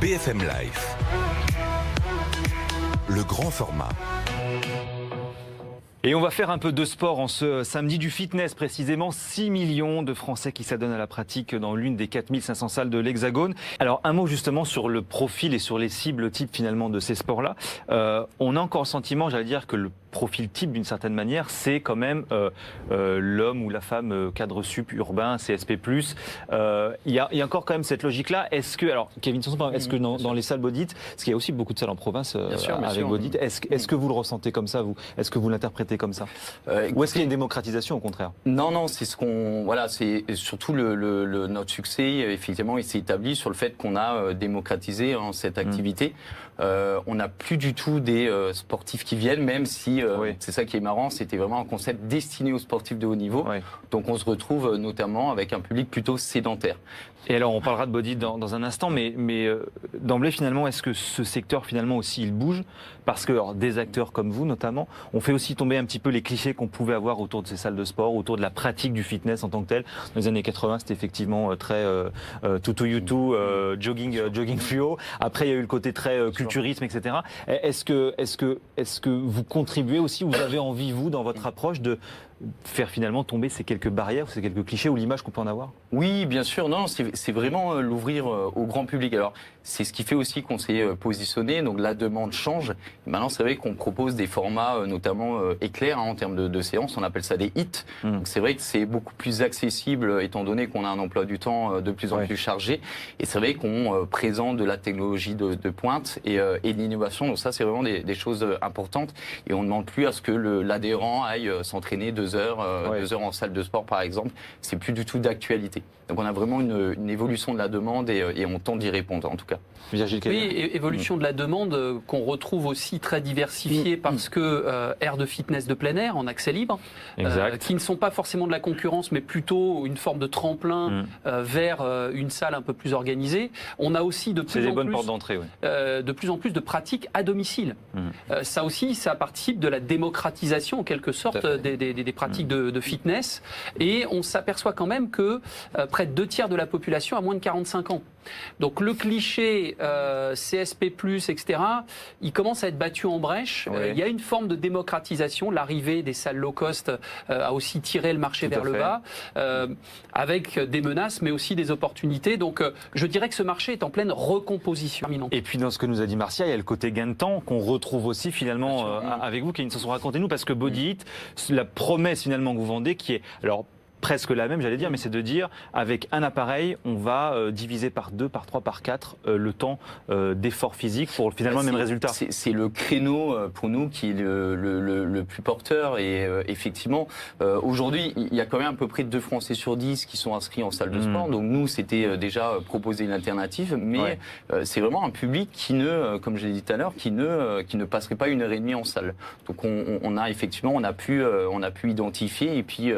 BFM Live, le grand format. Et on va faire un peu de sport en ce samedi du fitness, précisément 6 millions de Français qui s'adonnent à la pratique dans l'une des 4500 salles de l'Hexagone. Alors un mot justement sur le profil et sur les cibles types finalement de ces sports-là. On a encore le sentiment, j'allais dire, que le profil type d'une certaine manière, c'est quand même l'homme ou la femme cadre sup urbain, CSP+. Il y a encore quand même cette logique-là. Est-ce que, alors Kevin Sanson, est-ce que dans les salles Bodit, parce qu'il y a aussi beaucoup de salles en province avec Bodit, est-ce que vous le ressentez comme ça, vous? Est-ce que vous l'interprétez comme ça? Ou est-ce qu'il y a une démocratisation au contraire? Non, c'est ce qu'on... Voilà, c'est surtout notre succès, effectivement, il s'est établi sur le fait qu'on a démocratisé cette activité. On n'a plus du tout des sportifs qui viennent, même si, c'est ça qui est marrant, c'était vraiment un concept destiné aux sportifs de haut niveau. Oui. Donc on se retrouve notamment avec un public plutôt sédentaire. Et alors on parlera de Bodit dans un instant, mais d'emblée finalement, est-ce que ce secteur finalement aussi il bouge? Parce que alors, des acteurs comme vous notamment, on fait aussi tomber un petit peu les clichés qu'on pouvait avoir autour de ces salles de sport, autour de la pratique du fitness en tant que tel. Dans les années 80, c'était effectivement très tutu yutu, jogging fluo. Après il y a eu le côté très culturisme, etc. Est-ce que vous contribuez aussi, vous avez envie, vous, dans votre approche, de faire finalement tomber ces quelques barrières, ces quelques clichés ou l'image qu'on peut en avoir? Oui, bien sûr. Non, c'est vraiment l'ouvrir au grand public. Alors, c'est ce qui fait aussi qu'on s'est positionné. Donc, la demande change. Et maintenant, c'est vrai qu'on propose des formats, notamment éclairs, en termes de séances. On appelle ça des hits. Donc, c'est vrai que c'est beaucoup plus accessible, étant donné qu'on a un emploi du temps de plus en plus chargé. Et c'est vrai qu'on présente de la technologie de pointe et de l'innovation. Donc, ça, c'est vraiment des choses importantes. Et on ne demande plus à ce que l'adhérent aille s'entraîner 2 heures en salle de sport, par exemple. C'est plus du tout d'actualité. Donc on a vraiment une évolution de la demande et on tente d'y répondre en tout cas. Oui, évolution de la demande qu'on retrouve aussi très diversifiée parce que aires de fitness de plein air en accès libre, qui ne sont pas forcément de la concurrence mais plutôt une forme de tremplin vers une salle un peu plus organisée. On a aussi de plus en plus de pratiques à domicile. Ça aussi, ça participe de la démocratisation en quelque sorte des pratiques de fitness et on s'aperçoit quand même que près de 2/3 de la population a moins de 45 ans. Donc le cliché CSP+, etc., il commence à être battu en brèche. Il y a une forme de démocratisation. L'arrivée des salles low cost a aussi tiré le marché vers le bas, avec des menaces, mais aussi des opportunités. Donc je dirais que ce marché est en pleine recomposition. Et puis dans ce que nous a dit Marcia, il y a le côté gain de temps qu'on retrouve aussi finalement avec vous, Kevin Sanson. Racontez-nous, parce que Bodit, la promesse finalement que vous vendez, qui est... alors presque la même, j'allais dire, mais c'est de dire, avec un appareil, on va diviser par 2, par 3, par 4 le temps d'effort physique pour finalement le même résultat. C'est le créneau pour nous qui est le plus porteur et effectivement, aujourd'hui, il y a quand même à peu près 2 Français sur 10 qui sont inscrits en salle de sport, donc nous, c'était déjà proposer une alternative, mais c'est vraiment un public qui ne, comme je l'ai dit tout à l'heure, qui ne passerait pas 1h30 en salle. Donc on a effectivement, on a pu identifier et puis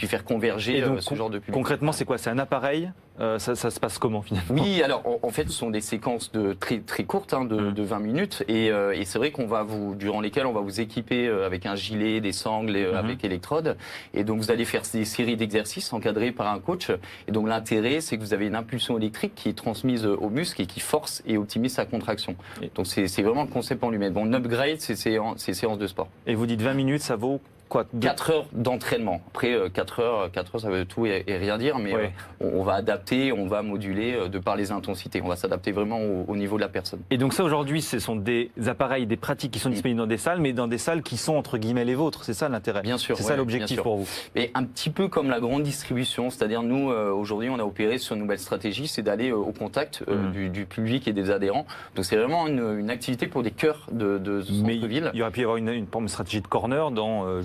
faire converger donc, ce genre de public. Concrètement, c'est quoi? C'est un appareil? Ça se passe comment finalement? Oui, alors en fait, ce sont des séquences très très courtes, de 20 minutes, et c'est vrai qu'on va durant lesquelles on va vous équiper avec un gilet, des sangles, avec électrodes, et donc vous allez faire des séries d'exercices encadrés par un coach. Et donc l'intérêt, c'est que vous avez une impulsion électrique qui est transmise au muscle et qui force et optimise sa contraction. Donc c'est vraiment le concept en lui-même. Bon, on upgrade ces séances de sport. Et vous dites 20 minutes, ça vaut quoi? 4 heures d'entraînement. Après, 4 heures, ça veut tout et rien dire, mais on va adapter, on va moduler de par les intensités. On va s'adapter vraiment au niveau de la personne. Et donc ça, aujourd'hui, ce sont des appareils, des pratiques qui sont disponibles dans des salles, mais dans des salles qui sont, entre guillemets, les vôtres. C'est ça l'intérêt? Bien sûr. C'est ça l'objectif pour vous? Et un petit peu comme la grande distribution, c'est-à-dire nous, aujourd'hui, on a opéré sur une nouvelle stratégie, c'est d'aller au contact du public et des adhérents. Donc c'est vraiment une activité pour des cœurs de centre-ville. Il y aurait pu y avoir une forme de stratégie de corner dans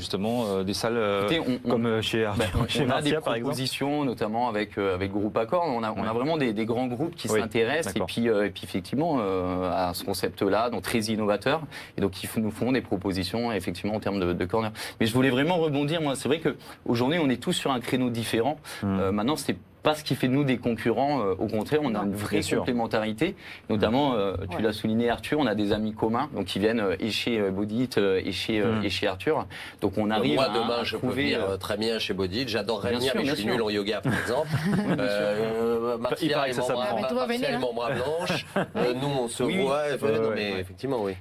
des salles comme chez on a des par propositions, notamment avec Groupe Accord. On a vraiment des grands groupes qui s'intéressent et puis effectivement à ce concept-là, donc très innovateur. Et donc ils nous font des propositions effectivement en termes de corner. Mais je voulais vraiment rebondir. Moi, c'est vrai que aujourd'hui on est tous sur un créneau différent. Maintenant, c'est pas ce qui fait de nous des concurrents. Au contraire, on a une vraie complémentarité. Notamment, tu l'as souligné, Arthur, on a des amis communs donc qui viennent et chez Bodit et chez Arthur. Donc on arrive moi, à demain, je peux venir très bien chez Bodit. J'adorerais venir, mais je suis nul en yoga, par exemple. Marcia est membre à blanche. Nous, on se voit. Non, mais effectivement, oui.